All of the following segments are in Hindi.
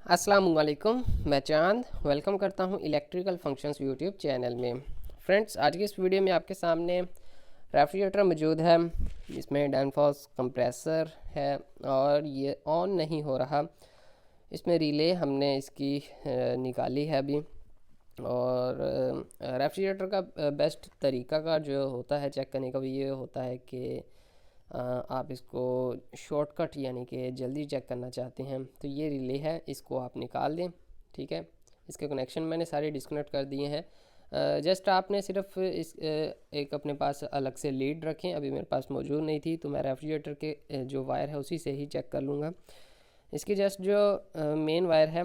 अस्सलामुअलैकुम, मैं चांद वेलकम करता हूं इलेक्ट्रिकल फंक्शंस यूट्यूब चैनल में। फ्रेंड्स, आज की इस वीडियो में आपके सामने रेफ्रिजरेटर मौजूद है। इसमें डैनफॉस कंप्रेसर है और ये ऑन नहीं हो रहा। इसमें रिले हमने इसकी निकाली है अभी। और रेफ्रिजरेटर का बेस्ट तरीका का जो होता है चेक करने का, वो ये होता है कि आप इसको शॉर्टकट यानी कि जल्दी चेक करना चाहते हैं तो ये रिले है, इसको आप निकाल दें। ठीक है, इसके कनेक्शन मैंने सारे डिस्कनेक्ट कर दिए हैं। जस्ट आपने सिर्फ एक अपने पास अलग से लीड रखें। अभी मेरे पास मौजूद नहीं थी तो मैं रेफ्रिजरेटर के जो वायर है उसी से ही चेक कर लूँगा। इसकी जस्ट जो मेन वायर है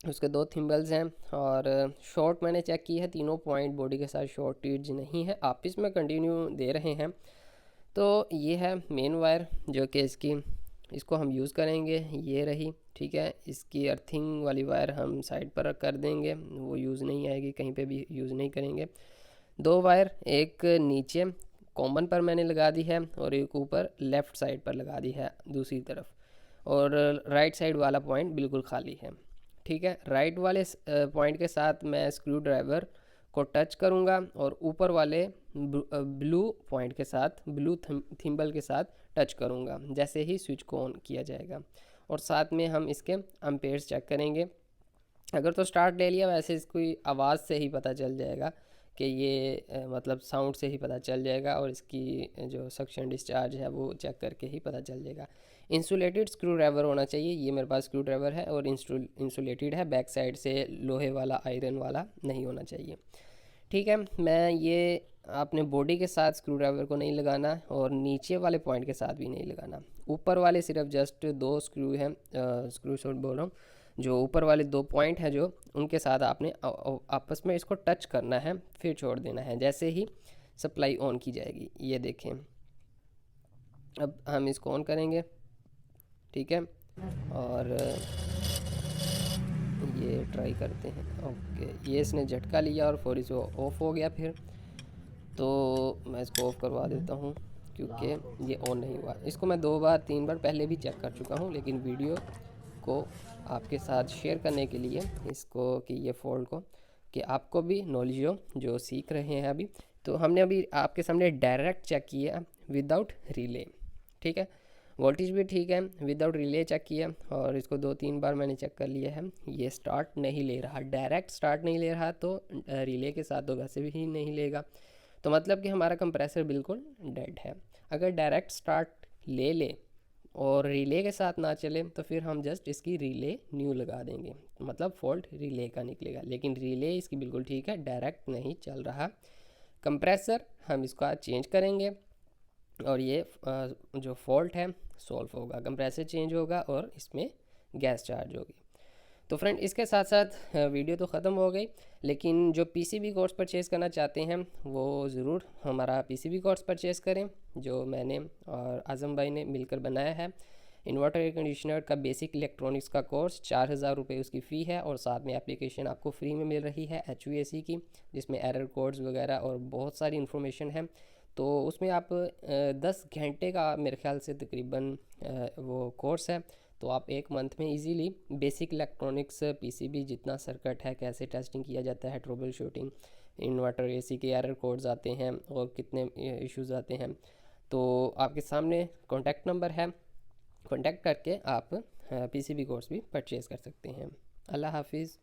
उसके दो थिम्बल्स हैं और शॉर्ट मैंने चेक की है, तीनों पॉइंट बॉडी के साथ शॉर्टेज नहीं है, आप इसमें कंटिन्यू दे रहे हैं। तो ये है मेन वायर जो कि इसको हम यूज़ करेंगे, ये रही। ठीक है, इसकी अर्थिंग वाली वायर हम साइड पर कर देंगे, वो यूज़ नहीं आएगी, कहीं पे भी यूज़ नहीं करेंगे। दो वायर, एक नीचे कॉमन पर मैंने लगा दी है और एक ऊपर लेफ़्ट साइड पर लगा दी है दूसरी तरफ, और राइट साइड वाला पॉइंट बिल्कुल खाली है। ठीक है, राइट वाले पॉइंट के साथ मैं स्क्रू ड्राइवर को टच करूँगा और ऊपर वाले ब्लू पॉइंट के साथ, ब्लू थिम्बल के साथ टच करूँगा जैसे ही स्विच को ऑन किया जाएगा। और साथ में हम इसके एम्पेयर्स चेक करेंगे। अगर तो स्टार्ट ले लिया, वैसे इसको आवाज़ से ही पता चल जाएगा कि ये मतलब साउंड से ही पता चल जाएगा, और इसकी जो सक्शन डिस्चार्ज है वो चेक करके ही पता चल जाएगा। इंसुलेटेड स्क्रू ड्राइवर होना चाहिए, ये मेरे पास स्क्रू ड्राइवर है और इंसुलेटेड है, बैक साइड से लोहे वाला आयरन वाला नहीं होना चाहिए। ठीक है, मैं ये आपने बॉडी के साथ स्क्रू ड्राइवर को नहीं लगाना और नीचे वाले पॉइंट के साथ भी नहीं लगाना। ऊपर वाले सिर्फ जस्ट दो स्क्रू हैं, स्क्रू शॉट बोल रहा हूँ, जो ऊपर वाले दो पॉइंट हैं जो उनके साथ आपने आपस में इसको टच करना है, फिर छोड़ देना है जैसे ही सप्लाई ऑन की जाएगी। ये देखें, अब हम इसको ऑन करेंगे। ठीक है, और ये ट्राई करते हैं। ओके, ये इसने झटका लिया और फौरी से ऑफ़ हो गया। फिर तो मैं इसको ऑफ़ करवा देता हूँ क्योंकि ये ऑन नहीं हुआ। इसको मैं 2 बार 3 बार पहले भी चेक कर चुका हूँ, लेकिन वीडियो को आपके साथ शेयर करने के लिए इसको कि ये फॉल्ट को कि आपको भी नॉलेज हो जो सीख रहे हैं अभी। तो हमने अभी आपके सामने डायरेक्ट चेक किया विदाउट रिले। ठीक है, वोल्टेज भी ठीक है, विदाउट रिले चेक किया और इसको 2-3 बार मैंने चेक कर लिया है। ये स्टार्ट नहीं ले रहा, डायरेक्ट स्टार्ट नहीं ले रहा, तो रिले के साथ तो वैसे भी नहीं लेगा। तो मतलब कि हमारा कंप्रेसर बिल्कुल डेड है। अगर डायरेक्ट स्टार्ट ले ले और रिले के साथ ना चले तो फिर हम जस्ट इसकी रिले न्यू लगा देंगे, मतलब फॉल्ट रिले का निकलेगा। लेकिन रिले इसकी बिल्कुल ठीक है, डायरेक्ट नहीं चल रहा कंप्रेसर। हम इसका चेंज करेंगे और ये जो फॉल्ट है सॉल्व होगा, कंप्रेसर चेंज होगा और इसमें गैस चार्ज होगी। तो फ्रेंड, इसके साथ साथ वीडियो तो ख़त्म हो गई, लेकिन जो पीसीबी कोर्स परचेज़ करना चाहते हैं वो ज़रूर हमारा पीसीबी कोर्स परचेज़ करें जो मैंने और आज़म भाई ने मिलकर बनाया है। इन्वर्टर एयर कंडीशनर का बेसिक इलेक्ट्रॉनिक्स का कोर्स 4000 रुपये उसकी फ़ी है, और साथ में एप्लीकेशन आपको फ्री में मिल रही है HVAC की, जिसमें एरर कोड्स वगैरह और बहुत सारी इन्फॉर्मेशन है। तो उसमें आप 10 घंटे का मेरे ख्याल से तकरीबन वो कोर्स है। तो आप 1 मंथ में इजीली बेसिक इलेक्ट्रॉनिक्स पीसीबी जितना सर्किट है, कैसे टेस्टिंग किया जाता है, ट्रबल शूटिंग, इन्वर्टर एसी के एरर कोड्स आते हैं और कितने इश्यूज आते हैं, तो आपके सामने कॉन्टैक्ट नंबर है, कॉन्टैक्ट करके आप पीसीबी कोर्स भी परचेज़ कर सकते हैं। अल्लाह हाफिज़।